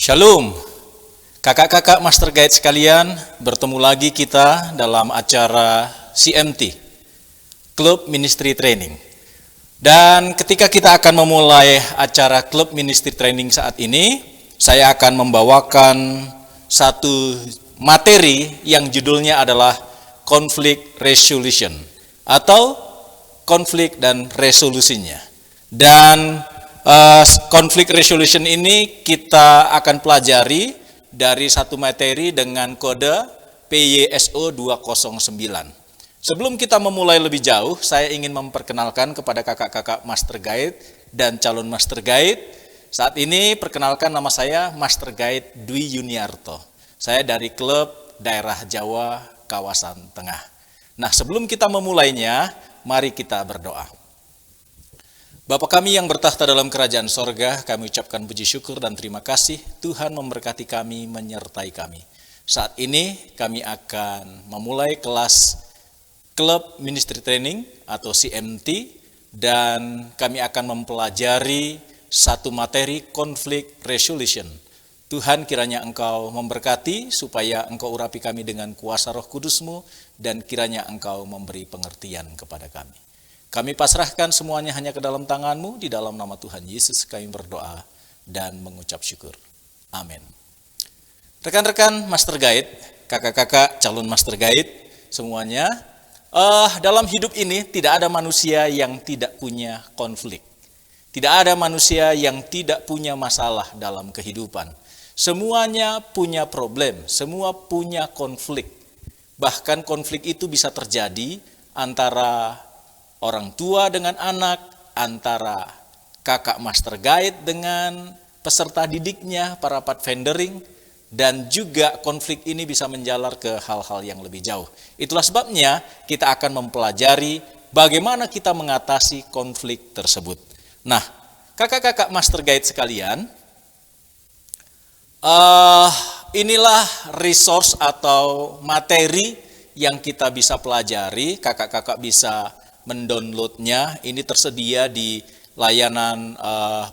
Shalom, kakak-kakak Master Guide sekalian, bertemu lagi kita dalam acara CMT, Club Ministry Training. Dan ketika kita akan memulai acara Club Ministry Training saat ini, saya akan membawakan satu materi yang judulnya adalah Conflict Resolution atau konflik dan resolusinya. Dan konflik resolution ini kita akan pelajari dari satu materi dengan kode PYSO 209. Sebelum kita memulai lebih jauh, saya ingin memperkenalkan kepada kakak-kakak Master Guide dan calon Master Guide. Saat ini perkenalkan, nama saya Master Guide Dwi Yuniarto. Saya dari klub daerah Jawa kawasan Tengah. Nah, sebelum kita memulainya, mari kita berdoa. Bapa kami yang bertahta dalam kerajaan sorga, kami ucapkan puji syukur dan terima kasih. Tuhan memberkati kami, menyertai kami. Saat ini kami akan memulai kelas Club Ministry Training atau CMT, dan kami akan mempelajari satu materi Conflict Resolution. Tuhan, kiranya Engkau memberkati supaya Engkau urapi kami dengan kuasa Roh Kudus-Mu, dan kiranya Engkau memberi pengertian kepada kami. Kami pasrahkan semuanya hanya ke dalam tangan-Mu, di dalam nama Tuhan Yesus kami berdoa dan mengucap syukur. Amin. Rekan-rekan Master Guide, kakak-kakak calon Master Guide semuanya, dalam hidup ini tidak ada manusia yang tidak punya konflik. Tidak ada manusia yang tidak punya masalah dalam kehidupan. Semuanya punya problem, semua punya konflik. Bahkan konflik itu bisa terjadi antara orang tua dengan anak, antara kakak Master Guide dengan peserta didiknya, para pathfindering, dan juga konflik ini bisa menjalar ke hal-hal yang lebih jauh. Itulah sebabnya kita akan mempelajari bagaimana kita mengatasi konflik tersebut. Nah, kakak-kakak Master Guide sekalian, inilah resource atau materi yang kita bisa pelajari. Kakak-kakak bisa mendownloadnya. Ini tersedia di layanan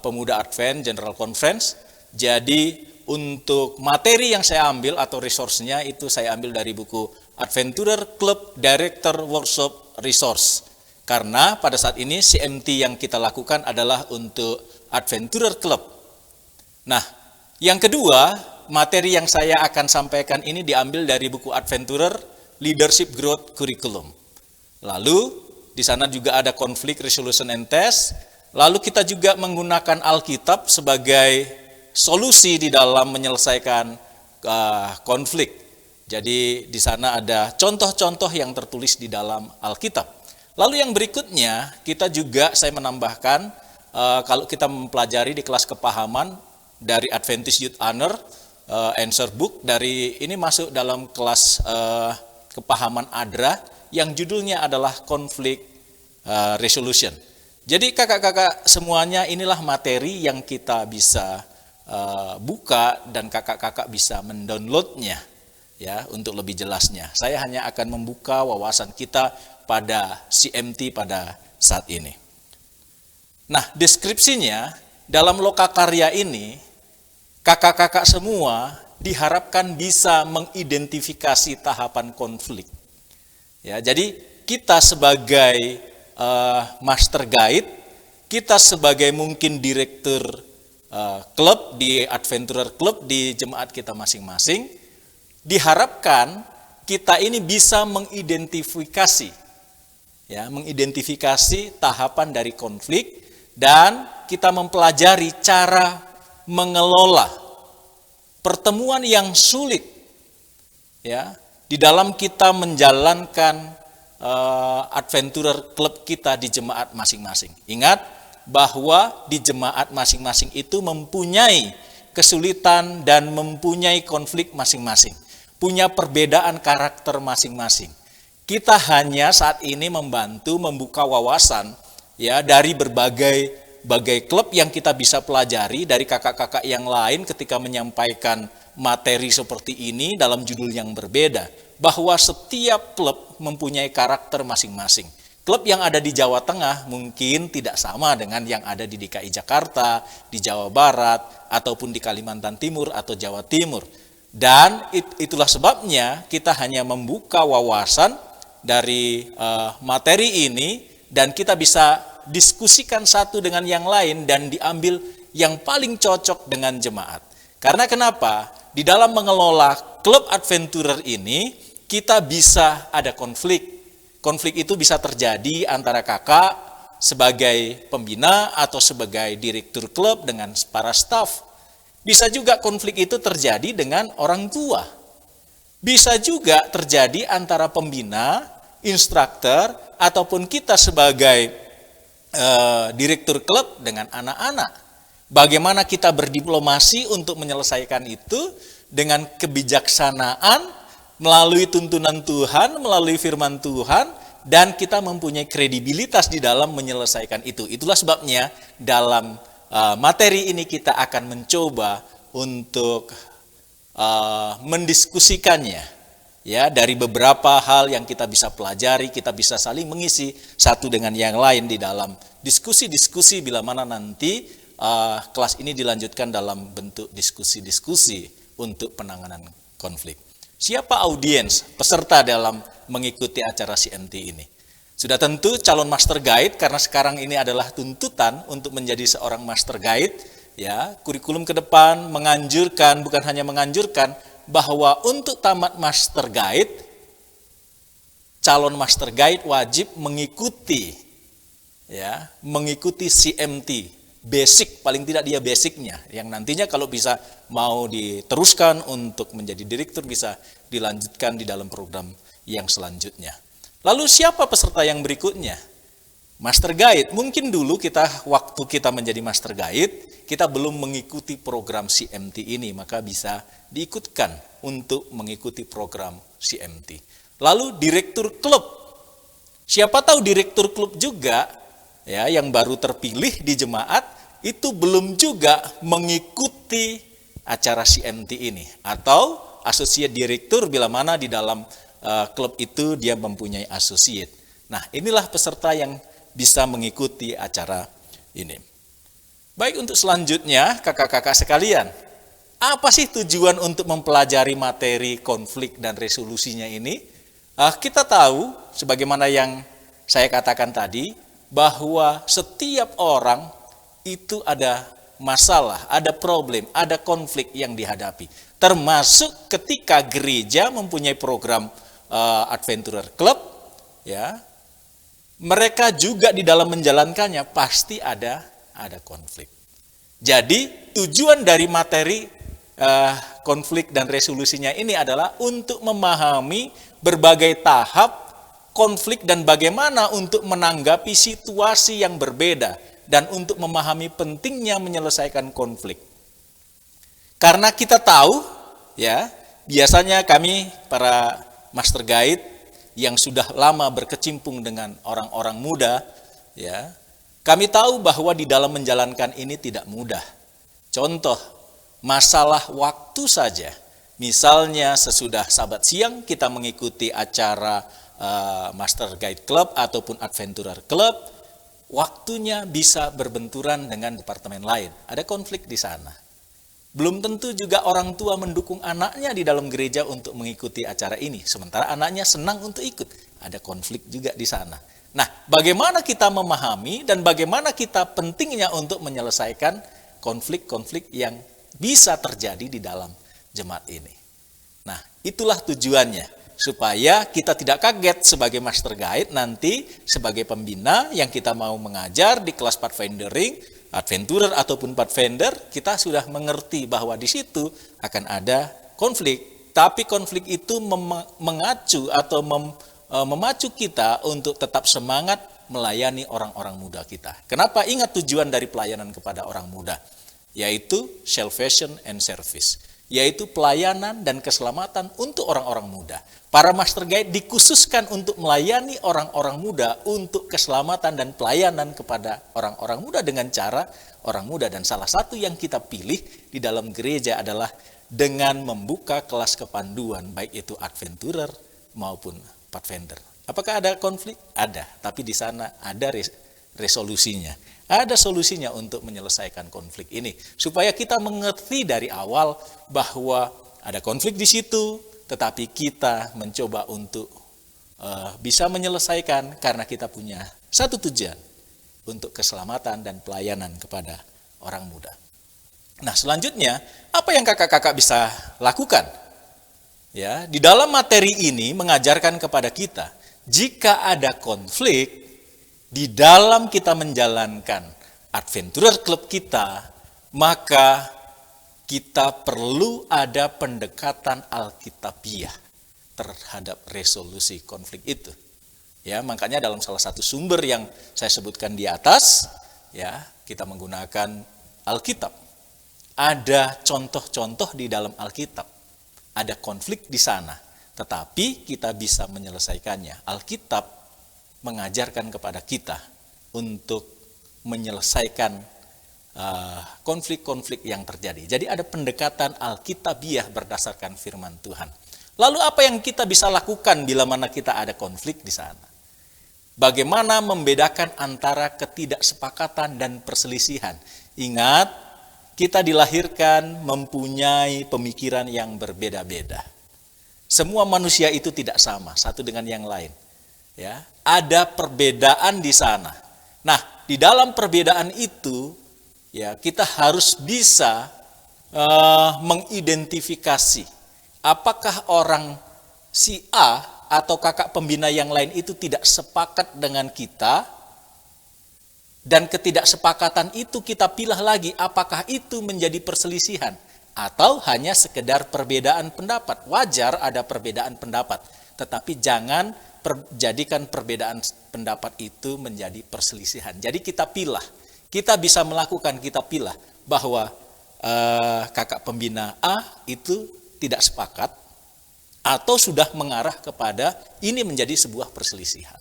Pemuda Advent General Conference. Jadi untuk materi yang saya ambil atau resource-nya itu saya ambil dari buku Adventurer Club Director Workshop Resource. Karena pada saat ini CMT yang kita lakukan adalah untuk Adventurer Club. Nah, yang kedua, materi yang saya akan sampaikan ini diambil dari buku Adventurer Leadership Growth Curriculum. Lalu di sana juga ada Conflict Resolution and Test. Lalu kita juga menggunakan Alkitab sebagai solusi di dalam menyelesaikan konflik. Jadi di sana ada contoh-contoh yang tertulis di dalam Alkitab. Lalu yang berikutnya saya menambahkan kalau kita mempelajari di kelas kepahaman dari Adventist Youth Honor Answer Book, dari ini masuk dalam kelas kepahaman ADRA yang judulnya adalah Conflict Resolution. Jadi kakak-kakak semuanya, inilah materi yang kita bisa buka dan kakak-kakak bisa mendownloadnya ya untuk lebih jelasnya. Saya hanya akan membuka wawasan kita pada CMT pada saat ini. Nah, deskripsinya dalam lokakarya ini, kakak-kakak semua diharapkan bisa mengidentifikasi tahapan konflik. Ya, jadi kita sebagai Master Guide, kita sebagai mungkin direktur klub di Adventurer Club di jemaat kita masing-masing, diharapkan kita ini bisa mengidentifikasi tahapan dari konflik, dan kita mempelajari cara mengelola pertemuan yang sulit ya di dalam kita menjalankan Adventurer Club kita di jemaat masing-masing. Ingat bahwa di jemaat masing-masing itu mempunyai kesulitan dan mempunyai konflik masing-masing, punya perbedaan karakter masing-masing. Kita hanya saat ini membantu membuka wawasan ya dari berbagai klub yang kita bisa pelajari dari kakak-kakak yang lain ketika menyampaikan materi seperti ini dalam judul yang berbeda, bahwa setiap klub mempunyai karakter masing-masing. Klub yang ada di Jawa Tengah mungkin tidak sama dengan yang ada di DKI Jakarta, di Jawa Barat, ataupun di Kalimantan Timur atau Jawa Timur. Dan itulah sebabnya kita hanya membuka wawasan dari materi ini dan kita bisa diskusikan satu dengan yang lain dan diambil yang paling cocok dengan jemaat. Karena kenapa? Di dalam mengelola klub adventurer ini kita bisa ada konflik. Konflik itu bisa terjadi antara kakak sebagai pembina atau sebagai direktur klub dengan para staf. Bisa juga konflik itu terjadi dengan orang tua. Bisa juga terjadi antara pembina, instruktur, ataupun kita sebagai direktur klub dengan anak-anak. Bagaimana kita berdiplomasi untuk menyelesaikan itu dengan kebijaksanaan, melalui tuntunan Tuhan, melalui firman Tuhan, dan kita mempunyai kredibilitas di dalam menyelesaikan itu. Itulah sebabnya dalam materi ini kita akan mencoba untuk mendiskusikannya, ya, dari beberapa hal yang kita bisa pelajari, kita bisa saling mengisi satu dengan yang lain di dalam diskusi-diskusi bila mana nanti kelas ini dilanjutkan dalam bentuk diskusi-diskusi untuk penanganan konflik. Siapa audiens peserta dalam mengikuti acara CMT ini? Sudah tentu calon master guide, karena sekarang ini adalah tuntutan untuk menjadi seorang master guide. Ya, kurikulum ke depan menganjurkan, bukan hanya menganjurkan, bahwa untuk tamat master guide, calon master guide wajib mengikuti, ya, mengikuti CMT. Basic, paling tidak dia basicnya, yang nantinya kalau bisa mau diteruskan untuk menjadi direktur bisa dilanjutkan di dalam program yang selanjutnya. Lalu siapa peserta yang berikutnya? Master Guide. Mungkin dulu waktu kita menjadi Master Guide, kita belum mengikuti program CMT ini, maka bisa diikutkan untuk mengikuti program CMT. Lalu direktur klub. Siapa tahu direktur klub juga, ya, yang baru terpilih di jemaat, itu belum juga mengikuti acara CMT ini, atau associate direktur bila mana di dalam klub itu dia mempunyai associate. Nah, inilah peserta yang bisa mengikuti acara ini. Baik, untuk selanjutnya kakak-kakak sekalian, apa sih tujuan untuk mempelajari materi konflik dan resolusinya ini? Kita tahu, sebagaimana yang saya katakan tadi, bahwa setiap orang itu ada masalah, ada problem, ada konflik yang dihadapi. Termasuk ketika gereja mempunyai program Adventurer Club, ya, mereka juga di dalam menjalankannya pasti ada konflik. Jadi tujuan dari materi konflik dan resolusinya ini adalah untuk memahami berbagai tahap konflik dan bagaimana untuk menanggapi situasi yang berbeda, dan untuk memahami pentingnya menyelesaikan konflik. Karena kita tahu, ya, biasanya kami para master guide yang sudah lama berkecimpung dengan orang-orang muda, ya, kami tahu bahwa di dalam menjalankan ini tidak mudah. Contoh, masalah waktu saja. Misalnya sesudah Sabat siang kita mengikuti acara Master Guide Club ataupun Adventurer Club, waktunya bisa berbenturan dengan departemen lain. Ada konflik di sana. Belum tentu juga orang tua mendukung anaknya di dalam gereja untuk mengikuti acara ini, sementara anaknya senang untuk ikut. Ada konflik juga di sana. Nah, bagaimana kita memahami dan bagaimana kita pentingnya untuk menyelesaikan konflik-konflik yang bisa terjadi di dalam jemaat ini. Nah, itulah tujuannya. Supaya kita tidak kaget sebagai master guide nanti sebagai pembina yang kita mau mengajar di kelas Pathfindering, Adventurer ataupun Pathfinder, kita sudah mengerti bahwa di situ akan ada konflik. Tapi konflik itu mengacu atau memacu kita untuk tetap semangat melayani orang-orang muda kita. Kenapa? Ingat tujuan dari pelayanan kepada orang muda, yaitu salvation and service, yaitu pelayanan dan keselamatan untuk orang-orang muda. Para master guide dikhususkan untuk melayani orang-orang muda untuk keselamatan dan pelayanan kepada orang-orang muda dengan cara orang muda. Dan salah satu yang kita pilih di dalam gereja adalah dengan membuka kelas kepanduan, baik itu Adventurer maupun Pathfinder. Apakah ada konflik? Ada, tapi di sana ada resolusinya. Ada solusinya untuk menyelesaikan konflik ini. Supaya kita mengerti dari awal bahwa ada konflik di situ, tetapi kita mencoba untuk bisa menyelesaikan karena kita punya satu tujuan, untuk keselamatan dan pelayanan kepada orang muda. Nah, selanjutnya, apa yang kakak-kakak bisa lakukan? Ya, di dalam materi ini mengajarkan kepada kita, jika ada konflik di dalam kita menjalankan Adventurer Club kita, maka kita perlu ada pendekatan Alkitabiah terhadap resolusi konflik itu. Ya, makanya dalam salah satu sumber yang saya sebutkan di atas, ya, kita menggunakan Alkitab. Ada contoh-contoh di dalam Alkitab. Ada konflik di sana, tetapi kita bisa menyelesaikannya. Alkitab mengajarkan kepada kita untuk menyelesaikan konflik-konflik yang terjadi. Jadi ada pendekatan Alkitabiah berdasarkan firman Tuhan. Lalu apa yang kita bisa lakukan bila mana kita ada konflik di sana? Bagaimana membedakan antara ketidaksepakatan dan perselisihan? Ingat, kita dilahirkan mempunyai pemikiran yang berbeda-beda. Semua manusia itu tidak sama satu dengan yang lain. Ya, ada perbedaan di sana. Nah, di dalam perbedaan itu, ya, kita harus bisa mengidentifikasi apakah orang si A atau kakak pembina yang lain itu tidak sepakat dengan kita, dan ketidaksepakatan itu kita pilah lagi apakah itu menjadi perselisihan atau hanya sekedar perbedaan pendapat. Wajar ada perbedaan pendapat, tetapi jangan jadikan perbedaan pendapat itu menjadi perselisihan. Jadi kita pilah, kita bisa melakukan, kita pilah bahwa kakak pembina A itu tidak sepakat atau sudah mengarah kepada ini menjadi sebuah perselisihan.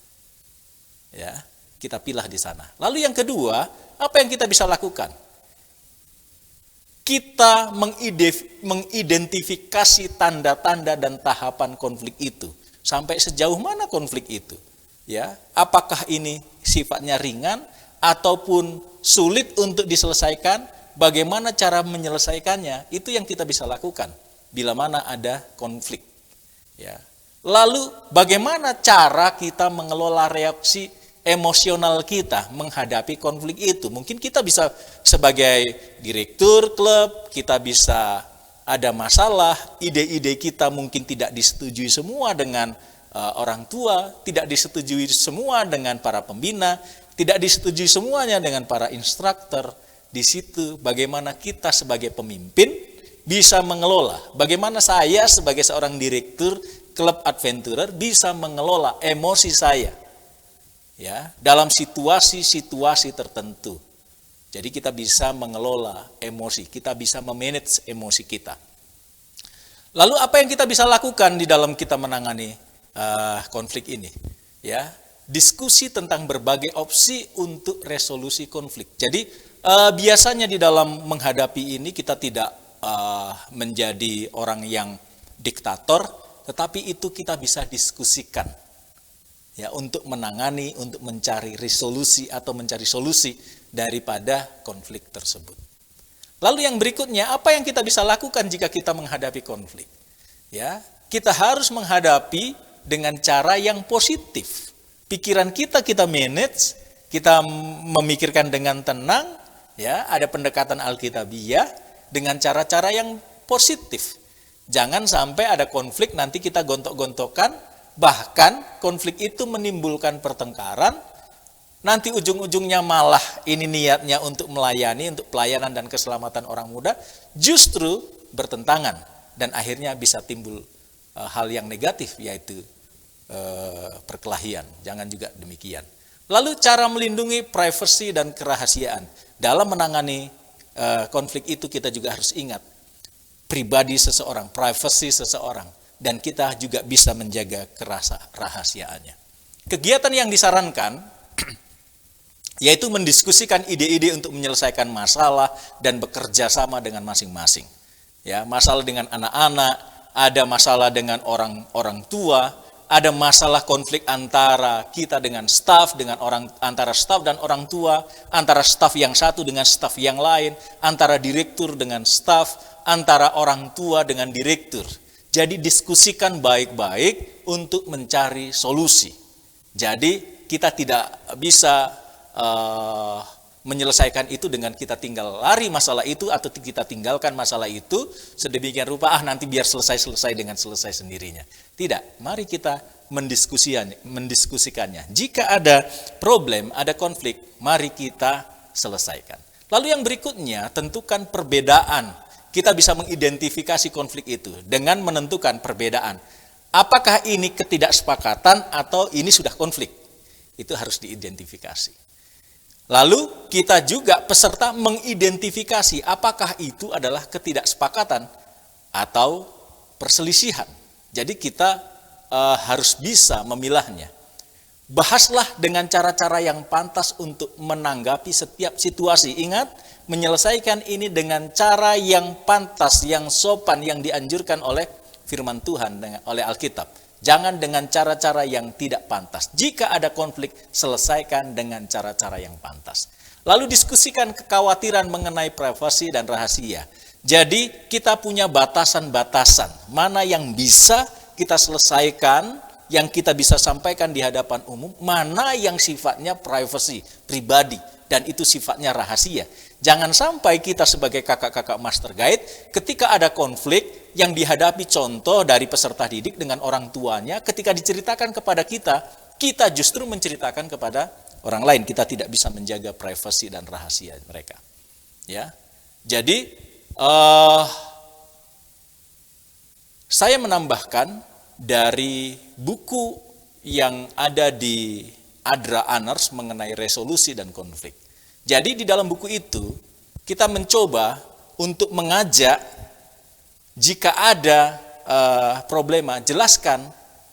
Ya, kita pilah di sana. Lalu yang kedua, apa yang kita bisa lakukan? Kita mengidentifikasi tanda-tanda dan tahapan konflik itu. Sampai sejauh mana konflik itu? Ya, apakah ini sifatnya ringan ataupun sulit untuk diselesaikan? Bagaimana cara menyelesaikannya? Itu yang kita bisa lakukan bila mana ada konflik. Ya. Lalu bagaimana cara kita mengelola reaksi emosional kita menghadapi konflik itu? Mungkin kita bisa sebagai direktur klub, kita bisa ada masalah, ide-ide kita mungkin tidak disetujui semua dengan orang tua, tidak disetujui semua dengan para pembina, tidak disetujui semuanya dengan para instruktur. Di situ bagaimana kita sebagai pemimpin bisa mengelola, bagaimana saya sebagai seorang direktur klub Adventurer bisa mengelola emosi saya, ya, dalam situasi-situasi tertentu. Jadi kita bisa mengelola emosi, kita bisa memanage emosi kita. Lalu apa yang kita bisa lakukan di dalam kita menangani konflik ini? Ya, diskusi tentang berbagai opsi untuk resolusi konflik. Jadi biasanya di dalam menghadapi ini kita tidak menjadi orang yang diktator, tetapi itu kita bisa diskusikan, ya, untuk menangani, untuk mencari resolusi atau mencari solusi daripada konflik tersebut. Lalu yang berikutnya, apa yang kita bisa lakukan jika kita menghadapi konflik? Ya, kita harus menghadapi dengan cara yang positif. Pikiran kita manage, kita memikirkan dengan tenang, ya, ada pendekatan Alkitabiah dengan cara-cara yang positif. Jangan sampai ada konflik nanti kita gontok-gontokan, bahkan konflik itu menimbulkan pertengkaran, nanti ujung-ujungnya malah ini niatnya untuk melayani, untuk pelayanan dan keselamatan orang muda, justru bertentangan dan akhirnya bisa timbul hal yang negatif, yaitu perkelahian. Jangan juga demikian. Lalu cara melindungi privasi dan kerahasiaan. Dalam menangani konflik itu kita juga harus ingat pribadi seseorang, privasi seseorang, dan kita juga bisa menjaga kerahasiaannya. Kegiatan yang disarankan yaitu mendiskusikan ide-ide untuk menyelesaikan masalah dan bekerja sama dengan masing-masing. Ya, masalah dengan anak-anak, ada masalah dengan orang tua, ada masalah konflik antara kita dengan staf, antara staf dan orang tua, antara staf yang satu dengan staf yang lain, antara direktur dengan staf, antara orang tua dengan direktur. Jadi diskusikan baik-baik untuk mencari solusi. Jadi kita tidak bisa menyelesaikan itu dengan kita tinggal lari masalah itu atau kita tinggalkan masalah itu sedemikian rupa nanti biar selesai dengan selesai sendirinya. Tidak, mari kita mendiskusikannya. Jika ada problem, ada konflik, mari kita selesaikan. Lalu yang berikutnya, tentukan perbedaan. Kita bisa mengidentifikasi konflik itu dengan menentukan perbedaan. Apakah ini ketidaksepakatan atau ini sudah konflik? Itu harus diidentifikasi. Lalu kita juga peserta mengidentifikasi apakah itu adalah ketidaksepakatan atau perselisihan. Jadi kita harus bisa memilahnya. Bahaslah dengan cara-cara yang pantas untuk menanggapi setiap situasi. Ingat, menyelesaikan ini dengan cara yang pantas, yang sopan, yang dianjurkan oleh firman Tuhan, oleh Alkitab. Jangan dengan cara-cara yang tidak pantas. Jika ada konflik, selesaikan dengan cara-cara yang pantas. Lalu diskusikan kekhawatiran mengenai privasi dan rahasia. Jadi kita punya batasan-batasan. Mana yang bisa kita selesaikan, yang kita bisa sampaikan di hadapan umum, mana yang sifatnya privasi, pribadi, dan itu sifatnya rahasia. Jangan sampai kita sebagai kakak-kakak master guide, ketika ada konflik yang dihadapi contoh dari peserta didik dengan orang tuanya, ketika diceritakan kepada kita justru menceritakan kepada orang lain. Kita tidak bisa menjaga privasi dan rahasia mereka. Ya, jadi saya menambahkan dari buku yang ada di Adra Aners mengenai resolusi dan konflik. Jadi di dalam buku itu kita mencoba untuk mengajak jika ada problema, jelaskan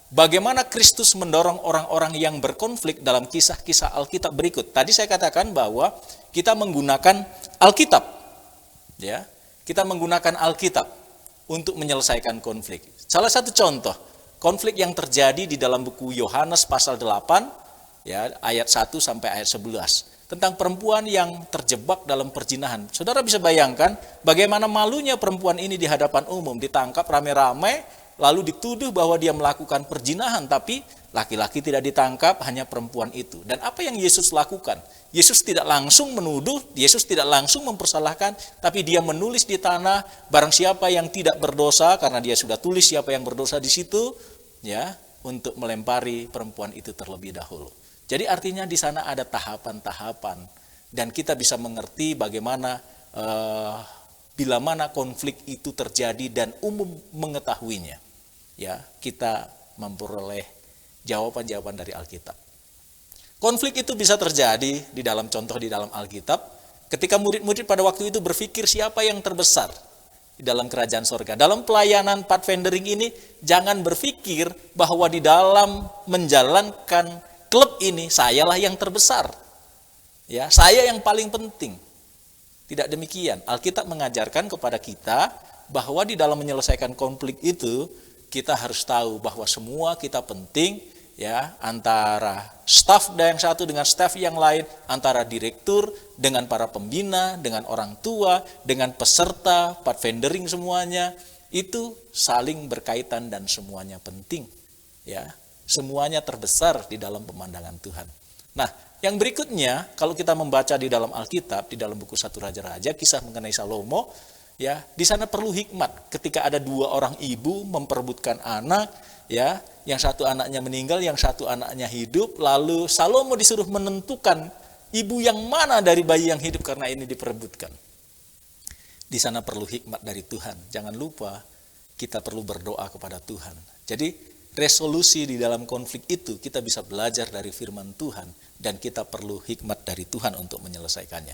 bagaimana Kristus mendorong orang-orang yang berkonflik dalam kisah-kisah Alkitab berikut. Tadi saya katakan bahwa kita menggunakan Alkitab, ya, kita menggunakan Alkitab untuk menyelesaikan konflik. Salah satu contoh konflik yang terjadi di dalam buku Yohanes pasal 8, ya, ayat 1 sampai ayat 11. Tentang perempuan yang terjebak dalam perzinahan. Saudara bisa bayangkan bagaimana malunya perempuan ini di hadapan umum, ditangkap rame-rame, lalu dituduh bahwa dia melakukan perzinahan, tapi laki-laki tidak ditangkap, hanya perempuan itu. Dan apa yang Yesus lakukan? Yesus tidak langsung menuduh, Yesus tidak langsung mempersalahkan, tapi dia menulis di tanah, barang siapa yang tidak berdosa, karena dia sudah tulis siapa yang berdosa di situ, ya, untuk melempari perempuan itu terlebih dahulu. Jadi artinya di sana ada tahapan-tahapan dan kita bisa mengerti bagaimana bila mana konflik itu terjadi dan umum mengetahuinya. Ya, kita memperoleh jawaban-jawaban dari Alkitab. Konflik itu bisa terjadi di dalam contoh di dalam Alkitab ketika murid-murid pada waktu itu berpikir siapa yang terbesar di dalam kerajaan sorga. Dalam pelayanan pathfindering ini jangan berpikir bahwa di dalam menjalankan klub ini, sayalah yang terbesar. Ya, saya yang paling penting. Tidak demikian. Alkitab mengajarkan kepada kita bahwa di dalam menyelesaikan konflik itu, kita harus tahu bahwa semua kita penting, ya, antara staf yang satu dengan staf yang lain, antara direktur dengan para pembina, dengan orang tua, dengan peserta, pathfindering semuanya, itu saling berkaitan dan semuanya penting. Ya. Semuanya terbesar di dalam pemandangan Tuhan. Nah, yang berikutnya, kalau kita membaca di dalam Alkitab, di dalam buku 1 Raja-Raja, kisah mengenai Salomo, ya, di sana perlu hikmat. Ketika ada 2 orang ibu memperebutkan anak, ya, yang satu anaknya meninggal, yang satu anaknya hidup, lalu Salomo disuruh menentukan ibu yang mana dari bayi yang hidup karena ini diperebutkan. Di sana perlu hikmat dari Tuhan. Jangan lupa kita perlu berdoa kepada Tuhan. Jadi resolusi di dalam konflik itu kita bisa belajar dari firman Tuhan dan kita perlu hikmat dari Tuhan untuk menyelesaikannya.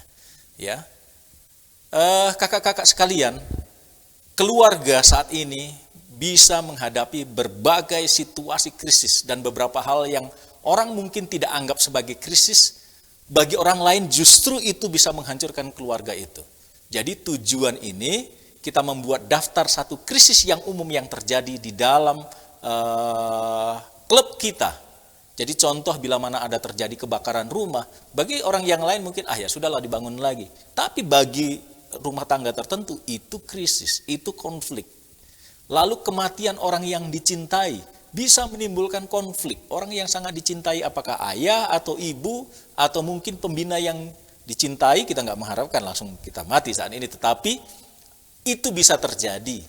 Ya, kakak-kakak sekalian, keluarga saat ini bisa menghadapi berbagai situasi krisis dan beberapa hal yang orang mungkin tidak anggap sebagai krisis, bagi orang lain justru itu bisa menghancurkan keluarga itu. Jadi tujuan ini kita membuat daftar satu krisis yang umum yang terjadi di dalam klub kita. Jadi contoh bila mana ada terjadi kebakaran rumah, bagi orang yang lain mungkin ya sudahlah dibangun lagi. Tapi bagi rumah tangga tertentu itu krisis, itu konflik. Lalu kematian orang yang dicintai bisa menimbulkan konflik. Orang yang sangat dicintai apakah ayah atau ibu atau mungkin pembina yang dicintai, kita nggak mengharapkan langsung kita mati saat ini, tetapi itu bisa terjadi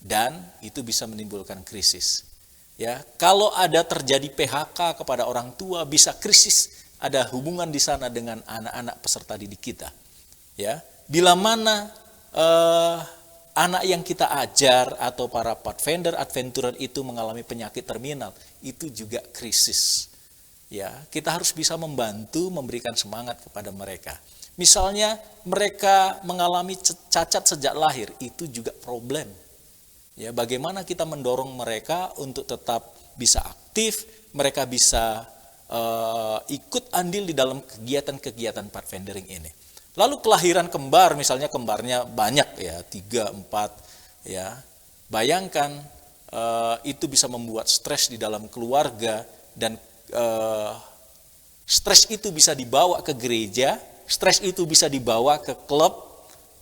dan itu bisa menimbulkan krisis. Ya, kalau ada terjadi PHK kepada orang tua bisa krisis, ada hubungan di sana dengan anak-anak peserta didik kita. Ya, bila mana anak yang kita ajar atau para pathfinder, adventurer itu mengalami penyakit terminal, itu juga krisis. Ya, kita harus bisa membantu, memberikan semangat kepada mereka. Misalnya mereka mengalami cacat sejak lahir, itu juga problem. Ya, bagaimana kita mendorong mereka untuk tetap bisa aktif, mereka bisa ikut andil di dalam kegiatan-kegiatan pathfindering ini. Lalu kelahiran kembar, misalnya kembarnya banyak ya, 3, 4 ya. Bayangkan itu bisa membuat stres di dalam keluarga dan stres itu bisa dibawa ke gereja, stres itu bisa dibawa ke klub.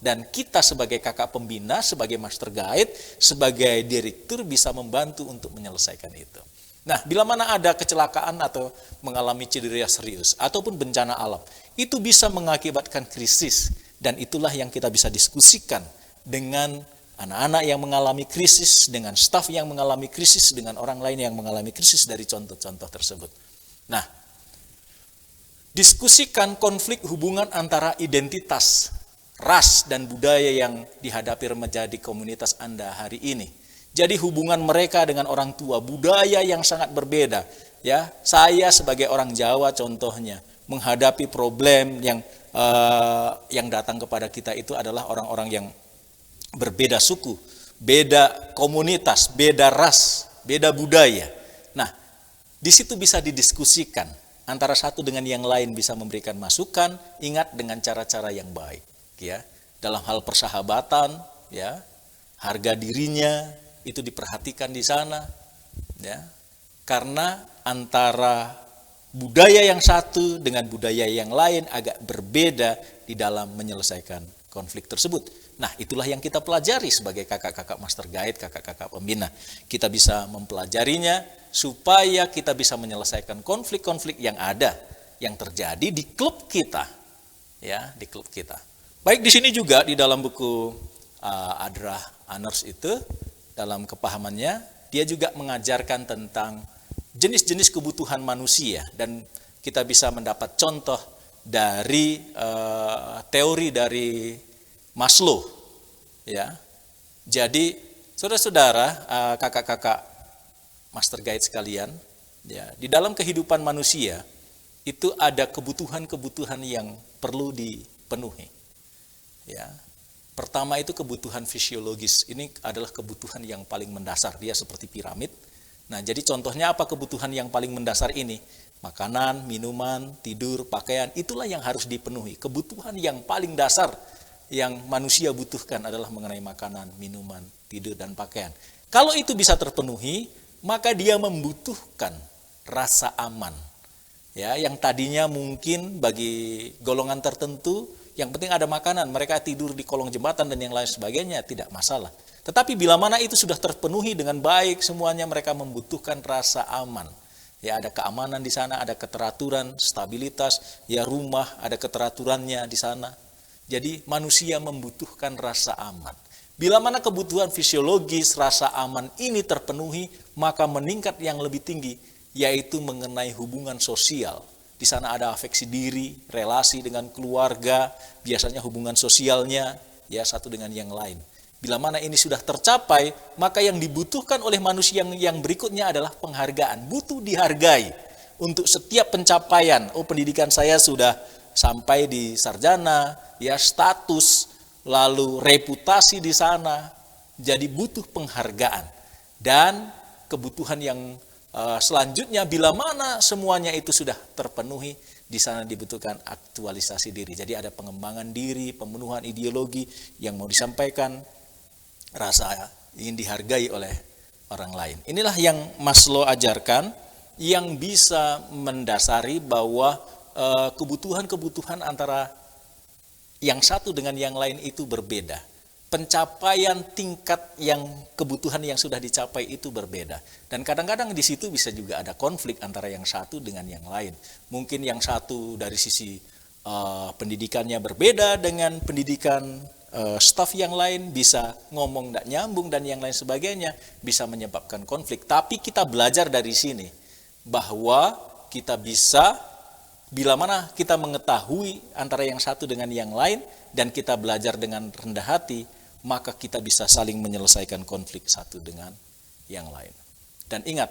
Dan kita sebagai kakak pembina, sebagai master guide, sebagai direktur bisa membantu untuk menyelesaikan itu. Nah, bila mana ada kecelakaan atau mengalami cedera serius, ataupun bencana alam, itu bisa mengakibatkan krisis. Dan itulah yang kita bisa diskusikan dengan anak-anak yang mengalami krisis, dengan staf yang mengalami krisis, dengan orang lain yang mengalami krisis dari contoh-contoh tersebut. Nah, diskusikan konflik hubungan antara identitas, ras dan budaya yang dihadapi remaja di komunitas Anda hari ini. Jadi hubungan mereka dengan orang tua, budaya yang sangat berbeda. Ya, saya sebagai orang Jawa contohnya menghadapi problem yang datang kepada kita itu adalah orang-orang yang berbeda suku, beda komunitas, beda ras, beda budaya. Nah, di situ bisa didiskusikan antara satu dengan yang lain, bisa memberikan masukan, ingat dengan cara-cara yang baik. Ya, dalam hal persahabatan, ya, harga dirinya itu diperhatikan di sana, ya, karena antara budaya yang satu dengan budaya yang lain agak berbeda di dalam menyelesaikan konflik tersebut. Nah, itulah yang kita pelajari sebagai kakak-kakak master guide, kakak-kakak pembina. Kita bisa mempelajarinya supaya kita bisa menyelesaikan konflik-konflik yang ada, yang terjadi di klub kita, ya, di klub kita. Baik, di sini juga di dalam buku Adrah Aners itu, dalam kepahamannya, dia juga mengajarkan tentang jenis-jenis kebutuhan manusia, dan kita bisa mendapat contoh dari teori dari Maslow. Ya, jadi saudara-saudara, kakak-kakak master guide sekalian, ya, di dalam kehidupan manusia itu ada kebutuhan-kebutuhan yang perlu dipenuhi. Ya, pertama itu kebutuhan fisiologis. Ini adalah kebutuhan yang paling mendasar, dia seperti piramid. Nah, jadi contohnya apa kebutuhan yang paling mendasar ini? Makanan, minuman, tidur, pakaian, itulah yang harus dipenuhi. Kebutuhan yang paling dasar yang manusia butuhkan adalah mengenai makanan, minuman, tidur, dan pakaian. Kalau itu bisa terpenuhi, maka dia membutuhkan rasa aman. Ya, yang tadinya mungkin bagi golongan tertentu yang penting ada makanan, mereka tidur di kolong jembatan dan yang lain sebagainya, tidak masalah. Tetapi bila mana itu sudah terpenuhi dengan baik, semuanya mereka membutuhkan rasa aman. Ya, ada keamanan di sana, ada keteraturan, stabilitas, ya, rumah ada keteraturannya di sana. Jadi manusia membutuhkan rasa aman. Bila mana kebutuhan fisiologis, rasa aman ini terpenuhi, maka meningkat yang lebih tinggi, yaitu mengenai hubungan sosial. Di sana ada afeksi diri, relasi dengan keluarga, biasanya hubungan sosialnya, ya, satu dengan yang lain. Bila mana ini sudah tercapai, maka yang dibutuhkan oleh manusia yang berikutnya adalah penghargaan. Butuh dihargai untuk setiap pencapaian. Oh, pendidikan saya sudah sampai di sarjana, ya, status, lalu reputasi di sana. Jadi butuh penghargaan. Dan kebutuhan yang selanjutnya, bila mana semuanya itu sudah terpenuhi, di sana dibutuhkan aktualisasi diri. Jadi ada pengembangan diri, pemenuhan ideologi yang mau disampaikan, rasa ingin dihargai oleh orang lain. Inilah yang Maslow ajarkan, yang bisa mendasari bahwa kebutuhan-kebutuhan antara yang satu dengan yang lain itu berbeda. Pencapaian tingkat yang kebutuhan yang sudah dicapai itu berbeda. Dan kadang-kadang di situ bisa juga ada konflik antara yang satu dengan yang lain. Mungkin yang satu dari sisi pendidikannya berbeda dengan pendidikan staf yang lain, bisa ngomong tidak nyambung dan yang lain sebagainya, bisa menyebabkan konflik. Tapi kita belajar dari sini bahwa kita bisa, bila mana kita mengetahui antara yang satu dengan yang lain dan kita belajar dengan rendah hati, maka kita bisa saling menyelesaikan konflik satu dengan yang lain. Dan ingat,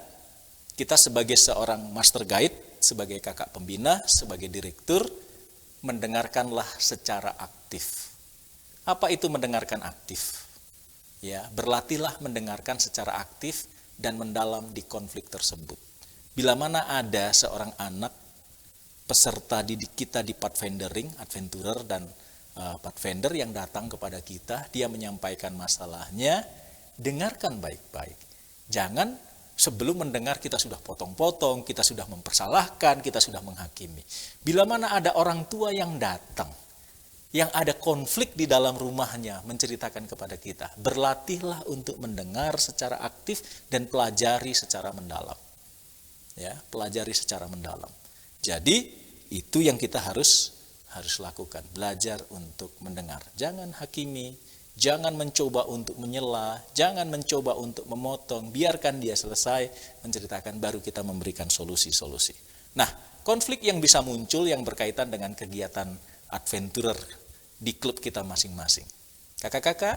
kita sebagai seorang master guide, sebagai kakak pembina, sebagai direktur, mendengarkanlah secara aktif. Apa itu mendengarkan aktif? Ya, berlatihlah mendengarkan secara aktif dan mendalam di konflik tersebut. Bila mana ada seorang anak peserta didik kita di Pathfindering, Adventurer dan Pathfinder yang datang kepada kita, dia menyampaikan masalahnya, dengarkan baik-baik. Jangan sebelum mendengar kita sudah potong-potong, kita sudah mempersalahkan, kita sudah menghakimi. Bila mana ada orang tua yang datang, yang ada konflik di dalam rumahnya, menceritakan kepada kita, berlatihlah untuk mendengar secara aktif dan pelajari secara mendalam. Ya, pelajari secara mendalam. Jadi itu yang kita harus lakukan, belajar untuk mendengar. Jangan hakimi, jangan mencoba untuk menyela, jangan mencoba untuk memotong, biarkan dia selesai menceritakan, baru kita memberikan solusi-solusi. Nah, konflik yang bisa muncul yang berkaitan dengan kegiatan adventurer di klub kita masing-masing. Kakak-kakak,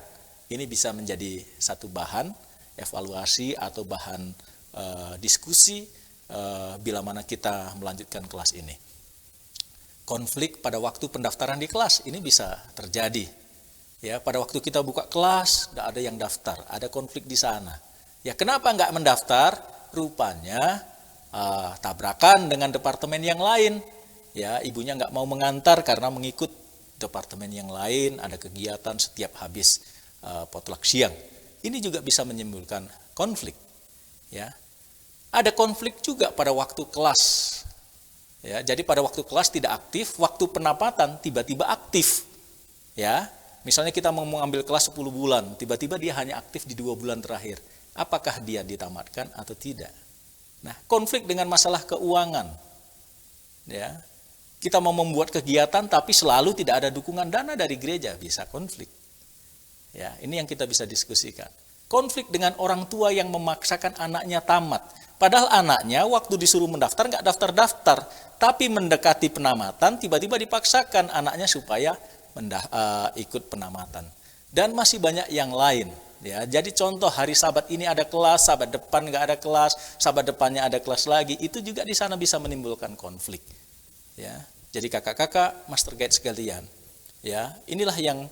ini bisa menjadi satu bahan evaluasi atau bahan diskusi bila mana kita melanjutkan kelas ini. Konflik pada waktu pendaftaran di kelas ini bisa terjadi. Ya, pada waktu kita buka kelas, tidak ada yang daftar, ada konflik di sana. Ya, kenapa nggak mendaftar? Rupanya tabrakan dengan departemen yang lain. Ya, ibunya nggak mau mengantar karena mengikut departemen yang lain, ada kegiatan setiap habis potluck siang. Ini juga bisa menimbulkan konflik. Ya, ada konflik juga pada waktu kelas. Ya, jadi pada waktu kelas tidak aktif, waktu penempatan tiba-tiba aktif. Ya, misalnya kita mau mengambil kelas 10 bulan, tiba-tiba dia hanya aktif di 2 bulan terakhir. Apakah dia ditamatkan atau tidak? Nah, konflik dengan masalah keuangan. Ya, kita mau membuat kegiatan tapi selalu tidak ada dukungan dana dari gereja, bisa konflik. Ya, ini yang kita bisa diskusikan. Konflik dengan orang tua yang memaksakan anaknya tamat. Padahal anaknya waktu disuruh mendaftar nggak daftar-daftar, tapi mendekati penamatan tiba-tiba dipaksakan anaknya supaya ikut penamatan. Dan masih banyak yang lain. Ya, jadi contoh hari Sabat ini ada kelas, Sabat depan nggak ada kelas, Sabat depannya ada kelas lagi, itu juga di sana bisa menimbulkan konflik. Ya, jadi kakak-kakak, master guide sekalian, ya inilah yang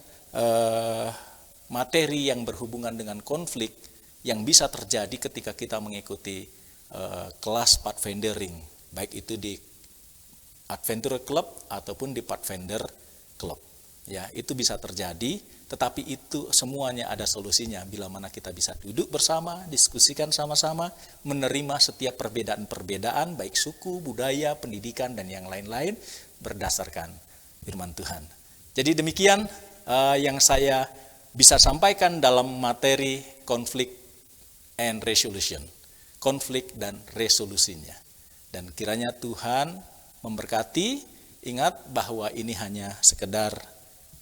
materi yang berhubungan dengan konflik yang bisa terjadi ketika kita mengikuti kelas Pathfindering, baik itu di Adventurer Club ataupun di Pathfinder Club. Ya, itu bisa terjadi, tetapi itu semuanya ada solusinya bila mana kita bisa duduk bersama, diskusikan sama-sama, menerima setiap perbedaan-perbedaan baik suku, budaya, pendidikan dan yang lain-lain berdasarkan firman Tuhan. Jadi demikian yang saya bisa sampaikan dalam materi conflict and resolution. Konflik dan resolusinya. Dan kiranya Tuhan memberkati, ingat bahwa ini hanya sekedar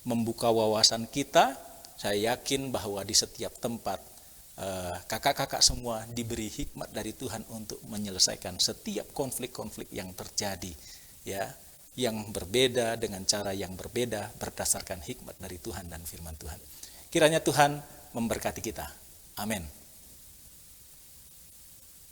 membuka wawasan kita. Saya yakin bahwa di setiap tempat kakak-kakak semua diberi hikmat dari Tuhan untuk menyelesaikan setiap konflik-konflik yang terjadi, ya, yang berbeda dengan cara yang berbeda berdasarkan hikmat dari Tuhan dan firman Tuhan. Kiranya Tuhan memberkati kita. Amin.